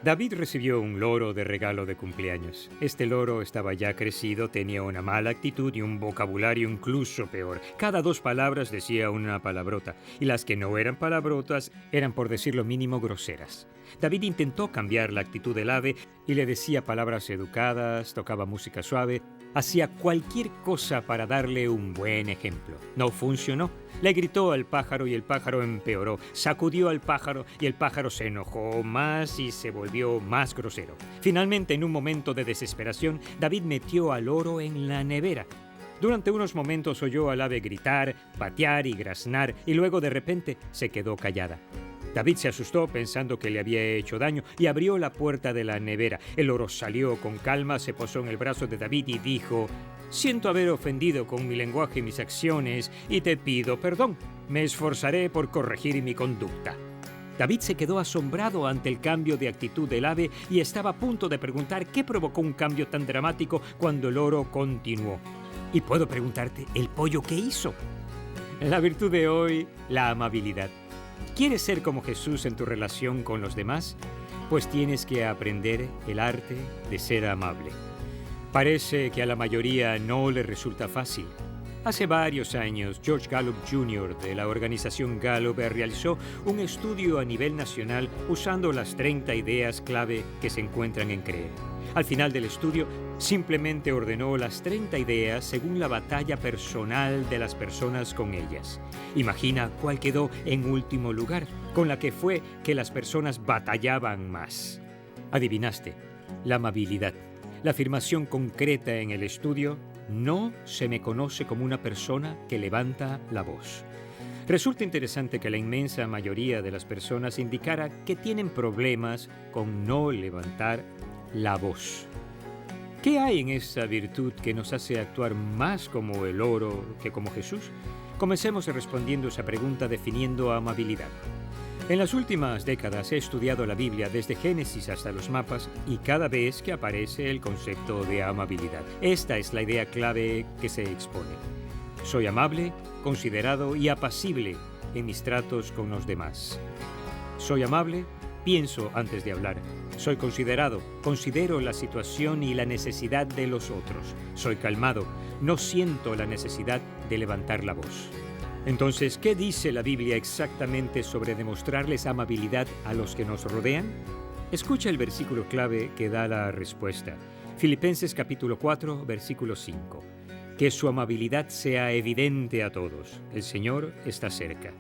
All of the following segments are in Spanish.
David recibió un loro de regalo de cumpleaños. Este loro estaba ya crecido, tenía una mala actitud y un vocabulario incluso peor. Cada 2 palabras decía una palabrota, y las que no eran palabrotas eran, por decir lo mínimo, groseras. David intentó cambiar la actitud del ave y le decía palabras educadas, tocaba música suave, hacía cualquier cosa para darle un buen ejemplo. No funcionó. Le gritó al pájaro y el pájaro empeoró. Sacudió al pájaro y el pájaro se enojó más y se volvió más grosero. Finalmente, en un momento de desesperación, David metió al loro en la nevera. Durante unos momentos oyó al ave gritar, patear y graznar, y luego de repente se quedó callada. David se asustó pensando que le había hecho daño y abrió la puerta de la nevera. El loro salió con calma, se posó en el brazo de David y dijo: «Siento haber ofendido con mi lenguaje y mis acciones y te pido perdón. Me esforzaré por corregir mi conducta». David se quedó asombrado ante el cambio de actitud del ave y estaba a punto de preguntar qué provocó un cambio tan dramático cuando el loro continuó: «Y puedo preguntarte, ¿el pollo qué hizo?». La virtud de hoy, la amabilidad. ¿Quieres ser como Jesús en tu relación con los demás? Pues tienes que aprender el arte de ser amable. Parece que a la mayoría no le resulta fácil. Hace varios años, George Gallup Jr. de la organización Gallup realizó un estudio a nivel nacional usando las 30 ideas clave que se encuentran en CREE. Al final del estudio, simplemente ordenó las 30 ideas según la batalla personal de las personas con ellas. Imagina cuál quedó en último lugar, con la que fue que las personas batallaban más. Adivinaste, la amabilidad. La afirmación concreta en el estudio: no se me conoce como una persona que levanta la voz. Resulta interesante que la inmensa mayoría de las personas indicara que tienen problemas con no levantar la voz. ¿Qué hay en esa virtud que nos hace actuar más como el loro que como Jesús? Comencemos respondiendo esa pregunta definiendo amabilidad. En las últimas décadas he estudiado la Biblia desde Génesis hasta los mapas y cada vez que aparece el concepto de amabilidad. Esta es la idea clave que se expone. Soy amable, considerado y apacible en mis tratos con los demás. Soy amable, pienso antes de hablar. Soy considerado, considero la situación y la necesidad de los otros. Soy calmado, no siento la necesidad de levantar la voz. Entonces, ¿qué dice la Biblia exactamente sobre demostrarles amabilidad a los que nos rodean? Escucha el versículo clave que da la respuesta. Filipenses capítulo 4, versículo 5. Que su amabilidad sea evidente a todos. El Señor está cerca.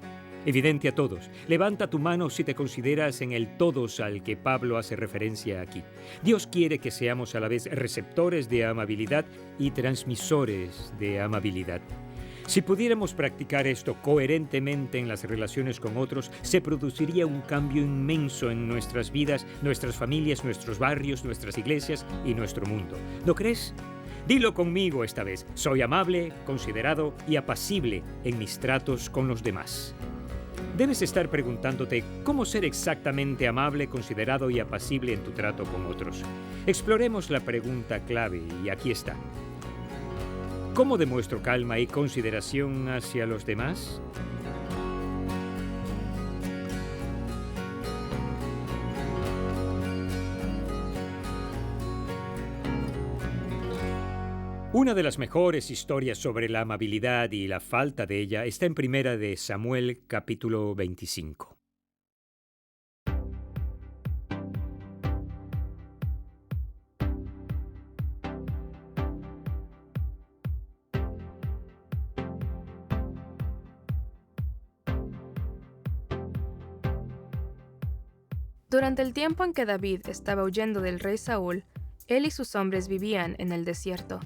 Evidente a todos. Levanta tu mano si te consideras en el todos al que Pablo hace referencia aquí. Dios quiere que seamos a la vez receptores de amabilidad y transmisores de amabilidad. Si pudiéramos practicar esto coherentemente en las relaciones con otros, se produciría un cambio inmenso en nuestras vidas, nuestras familias, nuestros barrios, nuestras iglesias y nuestro mundo. ¿No crees? Dilo conmigo esta vez. Soy amable, considerado y apacible en mis tratos con los demás. Debes estar preguntándote cómo ser exactamente amable, considerado y apacible en tu trato con otros. Exploremos la pregunta clave y aquí está. ¿Cómo demuestro calma y consideración hacia los demás? Una de las mejores historias sobre la amabilidad y la falta de ella está en Primera de Samuel, capítulo 25. Durante el tiempo en que David estaba huyendo del rey Saúl, él y sus hombres vivían en el desierto.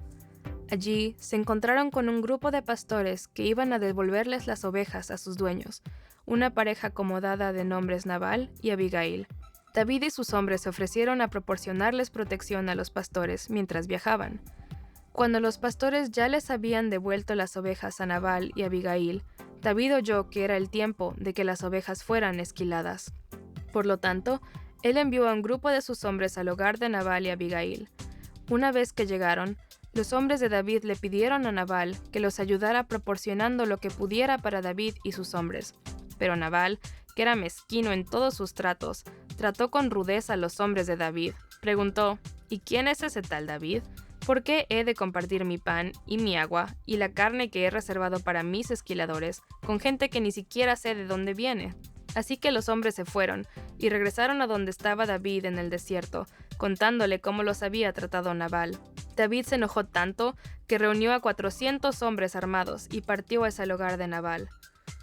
Allí se encontraron con un grupo de pastores que iban a devolverles las ovejas a sus dueños, una pareja acomodada de nombres Nabal y Abigail. David y sus hombres se ofrecieron a proporcionarles protección a los pastores mientras viajaban. Cuando los pastores ya les habían devuelto las ovejas a Nabal y Abigail, David oyó que era el tiempo de que las ovejas fueran esquiladas. Por lo tanto, él envió a un grupo de sus hombres al hogar de Nabal y Abigail. Una vez que llegaron, los hombres de David le pidieron a Nabal que los ayudara proporcionando lo que pudiera para David y sus hombres. Pero Nabal, que era mezquino en todos sus tratos, trató con rudeza a los hombres de David. Preguntó, ¿y quién es ese tal David? ¿Por qué he de compartir mi pan y mi agua y la carne que he reservado para mis esquiladores con gente que ni siquiera sé de dónde viene? Así que los hombres se fueron y regresaron a donde estaba David en el desierto, contándole cómo los había tratado Nabal. David se enojó tanto que reunió a 400 hombres armados y partió hacia el hogar de Nabal.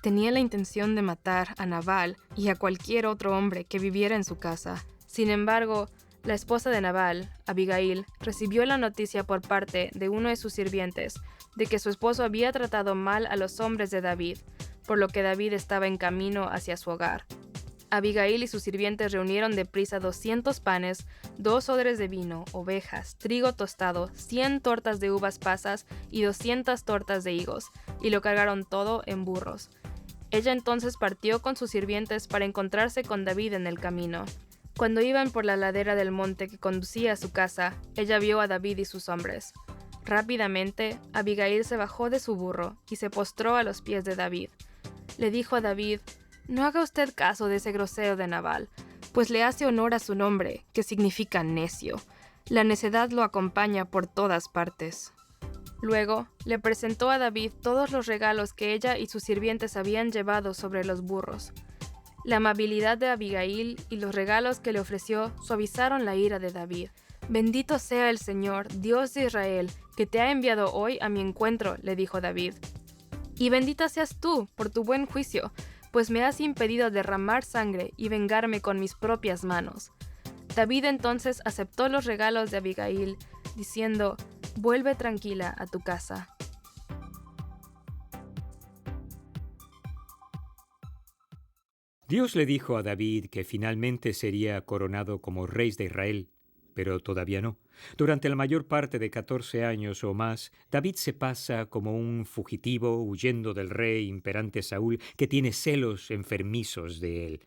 Tenía la intención de matar a Nabal y a cualquier otro hombre que viviera en su casa. Sin embargo, la esposa de Nabal, Abigail, recibió la noticia por parte de uno de sus sirvientes de que su esposo había tratado mal a los hombres de David, por lo que David estaba en camino hacia su hogar. Abigail y sus sirvientes reunieron deprisa 200 panes, 2 odres de vino, ovejas, trigo tostado, 100 tortas de uvas pasas y 200 tortas de higos, y lo cargaron todo en burros. Ella entonces partió con sus sirvientes para encontrarse con David en el camino. Cuando iban por la ladera del monte que conducía a su casa, ella vio a David y sus hombres. Rápidamente, Abigail se bajó de su burro y se postró a los pies de David. Le dijo a David, «No haga usted caso de ese grosero de Nabal, pues le hace honor a su nombre, que significa necio. La necedad lo acompaña por todas partes». Luego, le presentó a David todos los regalos que ella y sus sirvientes habían llevado sobre los burros. La amabilidad de Abigail y los regalos que le ofreció suavizaron la ira de David. «Bendito sea el Señor, Dios de Israel, que te ha enviado hoy a mi encuentro», le dijo David. «Y bendita seas tú por tu buen juicio, pues me has impedido derramar sangre y vengarme con mis propias manos». David entonces aceptó los regalos de Abigail, diciendo, «Vuelve tranquila a tu casa». Dios le dijo a David que finalmente sería coronado como rey de Israel, pero todavía no. Durante la mayor parte de 14 años o más, David se pasa como un fugitivo huyendo del rey imperante Saúl, que tiene celos enfermizos de él.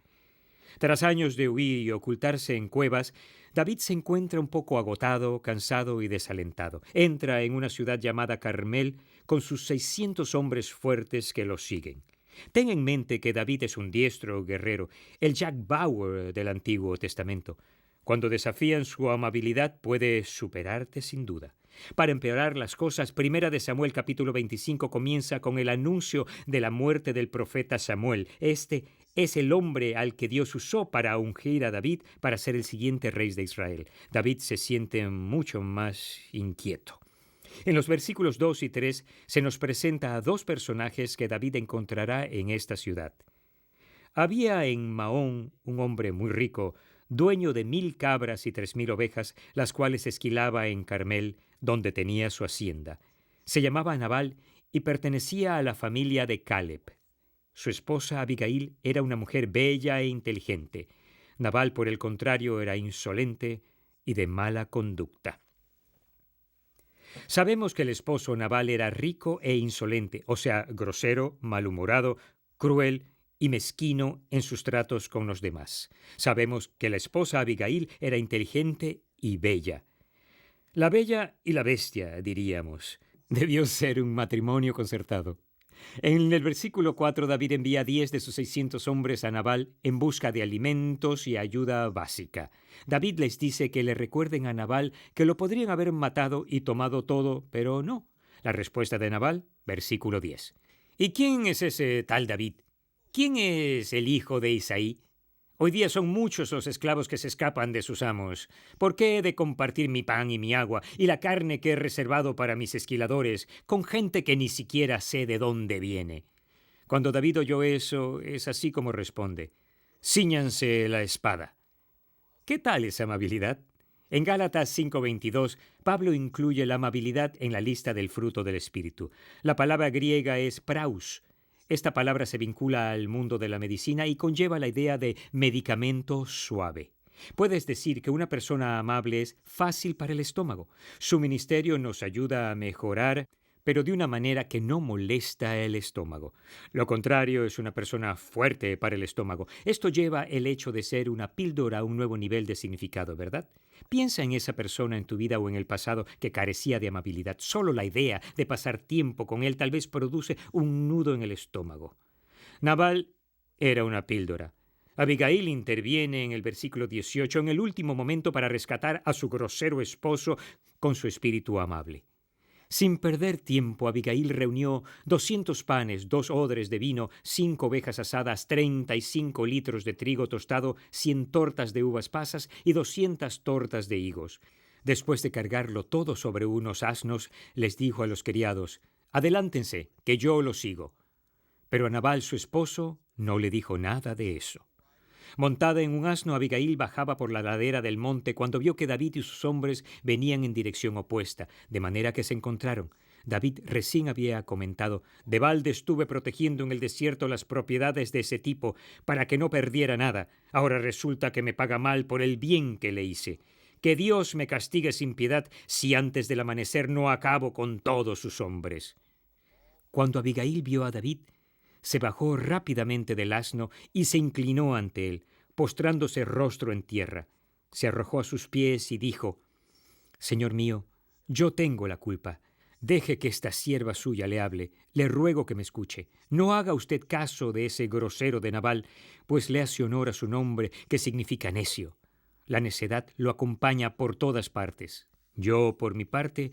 Tras años de huir y ocultarse en cuevas, David se encuentra un poco agotado, cansado y desalentado. Entra en una ciudad llamada Carmel con sus 600 hombres fuertes que lo siguen. Ten en mente que David es un diestro guerrero, el Jack Bauer del Antiguo Testamento. Cuando desafían su amabilidad puede superarte sin duda. Para empeorar las cosas, 1 de Samuel capítulo 25 comienza con el anuncio de la muerte del profeta Samuel. Este es el hombre al que Dios usó para ungir a David para ser el siguiente rey de Israel. David se siente mucho más inquieto. En los versículos 2 y 3 se nos presenta a 2 personajes que David encontrará en esta ciudad. Había en Maón un hombre muy rico, dueño de 1000 cabras y 3000 ovejas, las cuales esquilaba en Carmel, donde tenía su hacienda. Se llamaba Nabal y pertenecía a la familia de Caleb. Su esposa Abigail era una mujer bella e inteligente. Nabal, por el contrario, era insolente y de mala conducta. Sabemos que el esposo Nabal era rico e insolente, o sea, grosero, malhumorado, cruel y mezquino en sus tratos con los demás. Sabemos que la esposa Abigail era inteligente y bella. La bella y la bestia, diríamos. Debió ser un matrimonio concertado. En el versículo 4, David envía 10 de sus 600 hombres a Nabal en busca de alimentos y ayuda básica. David les dice que le recuerden a Nabal que lo podrían haber matado y tomado todo, pero no. La respuesta de Nabal, versículo 10. ¿Y quién es ese tal David? ¿Quién es el hijo de Isaí? Hoy día son muchos los esclavos que se escapan de sus amos. ¿Por qué he de compartir mi pan y mi agua y la carne que he reservado para mis esquiladores con gente que ni siquiera sé de dónde viene? Cuando David oyó eso, es así como responde: «Cíñanse la espada». ¿Qué tal esa amabilidad? En Gálatas 5:22, Pablo incluye la amabilidad en la lista del fruto del Espíritu. La palabra griega es praus. Esta palabra se vincula al mundo de la medicina y conlleva la idea de medicamento suave. Puedes decir que una persona amable es fácil para el estómago. Su ministerio nos ayuda a mejorar, pero de una manera que no molesta el estómago. Lo contrario es una persona fuerte para el estómago. Esto lleva el hecho de ser una píldora a un nuevo nivel de significado, ¿verdad? Piensa en esa persona en tu vida o en el pasado que carecía de amabilidad. Solo la idea de pasar tiempo con él tal vez produce un nudo en el estómago. Nabal era una píldora. Abigail interviene en el versículo 18 en el último momento para rescatar a su grosero esposo con su espíritu amable. Sin perder tiempo, Abigail reunió 200 panes, 2 odres de vino, 5 ovejas asadas, 35 litros de trigo tostado, 100 tortas de uvas pasas y 200 tortas de higos. Después de cargarlo todo sobre unos asnos, les dijo a los criados: «Adelántense, que yo los sigo». Pero a Nabal, su esposo, no le dijo nada de eso. Montada en un asno, Abigail bajaba por la ladera del monte cuando vio que David y sus hombres venían en dirección opuesta, de manera que se encontraron. David recién había comentado: «De balde estuve protegiendo en el desierto las propiedades de ese tipo para que no perdiera nada. Ahora resulta que me paga mal por el bien que le hice. Que Dios me castigue sin piedad si antes del amanecer no acabo con todos sus hombres». Cuando Abigail vio a David, se bajó rápidamente del asno y se inclinó ante él, postrándose rostro en tierra. Se arrojó a sus pies y dijo: «Señor mío, yo tengo la culpa. Deje que esta sierva suya le hable. Le ruego que me escuche. No haga usted caso de ese grosero de Nabal, pues le hace honor a su nombre, que significa necio. La necedad lo acompaña por todas partes. Yo, por mi parte,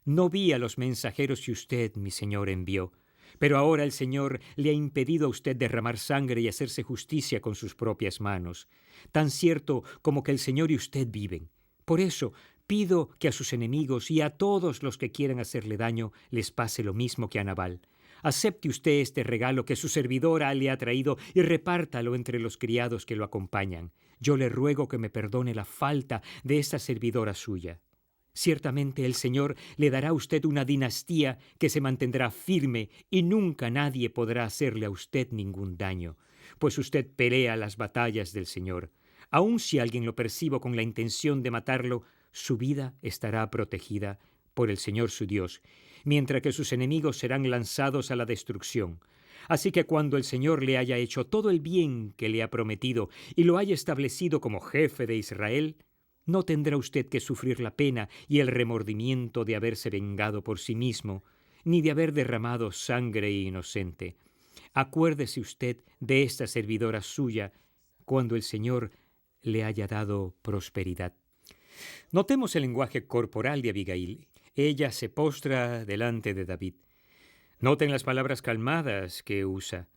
no vi a los mensajeros que usted, mi señor, envió. Pero ahora el Señor le ha impedido a usted derramar sangre y hacerse justicia con sus propias manos, tan cierto como que el Señor y usted viven. Por eso pido que a sus enemigos y a todos los que quieran hacerle daño les pase lo mismo que a Nabal. Acepte usted este regalo que su servidora le ha traído y repártalo entre los criados que lo acompañan. Yo le ruego que me perdone la falta de esta servidora suya. Ciertamente el Señor le dará a usted una dinastía que se mantendrá firme y nunca nadie podrá hacerle a usted ningún daño, pues usted pelea las batallas del Señor. Aun si alguien lo perciba con la intención de matarlo, su vida estará protegida por el Señor su Dios, mientras que sus enemigos serán lanzados a la destrucción. Así que cuando el Señor le haya hecho todo el bien que le ha prometido y lo haya establecido como jefe de Israel, no tendrá usted que sufrir la pena y el remordimiento de haberse vengado por sí mismo, ni de haber derramado sangre inocente. Acuérdese usted de esta servidora suya cuando el Señor le haya dado prosperidad». Notemos el lenguaje corporal de Abigail. Ella se postra delante de David. Noten las palabras calmadas que usa.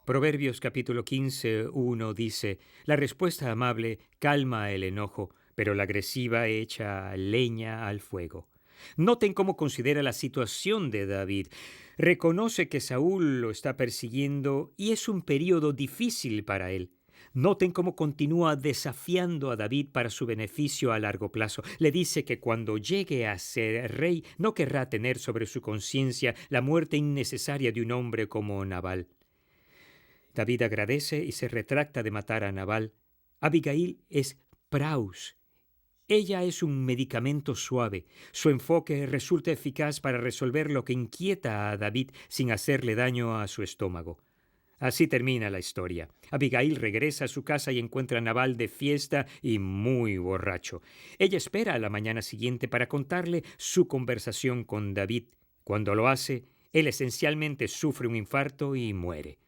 Proverbios capítulo 15, 1 dice: «La respuesta amable calma el enojo, pero la agresiva echa leña al fuego». Noten cómo considera la situación de David. Reconoce que Saúl lo está persiguiendo y es un período difícil para él. Noten cómo continúa desafiando a David para su beneficio a largo plazo. Le dice que cuando llegue a ser rey no querrá tener sobre su conciencia la muerte innecesaria de un hombre como Nabal. David agradece y se retracta de matar a Nabal. Abigail es praus. Ella es un medicamento suave. Su enfoque resulta eficaz para resolver lo que inquieta a David sin hacerle daño a su estómago. Así termina la historia. Abigail regresa a su casa y encuentra a Nabal de fiesta y muy borracho. Ella espera a la mañana siguiente para contarle su conversación con David. Cuando lo hace, él esencialmente sufre un infarto y muere.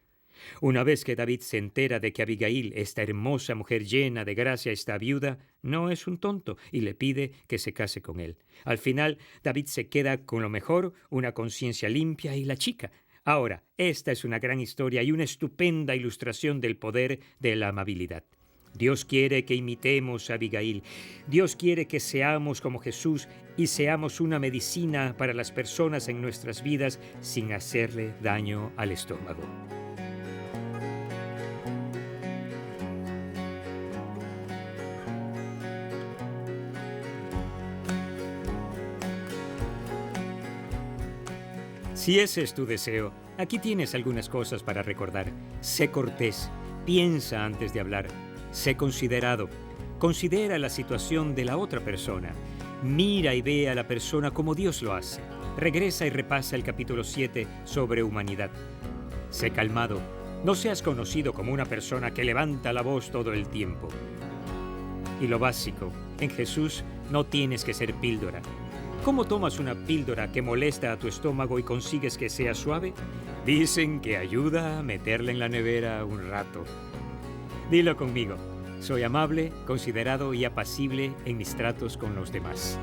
Una vez que David se entera de que Abigail, esta hermosa mujer llena de gracia, está viuda, no es un tonto y le pide que se case con él. Al final, David se queda con lo mejor, una conciencia limpia y la chica. Ahora, esta es una gran historia y una estupenda ilustración del poder de la amabilidad. Dios quiere que imitemos a Abigail. Dios quiere que seamos como Jesús y seamos una medicina para las personas en nuestras vidas sin hacerle daño al estómago. Si ese es tu deseo, aquí tienes algunas cosas para recordar. Sé cortés, piensa antes de hablar. Sé considerado. Considera la situación de la otra persona. Mira y ve a la persona como Dios lo hace. Regresa y repasa el capítulo 7 sobre humanidad. Sé calmado. No seas conocido como una persona que levanta la voz todo el tiempo. Y lo básico, en Jesús no tienes que ser píldora. ¿Cómo tomas una píldora que molesta a tu estómago y consigues que sea suave? Dicen que ayuda a meterla en la nevera un rato. Dilo conmigo. Soy amable, considerado y apacible en mis tratos con los demás.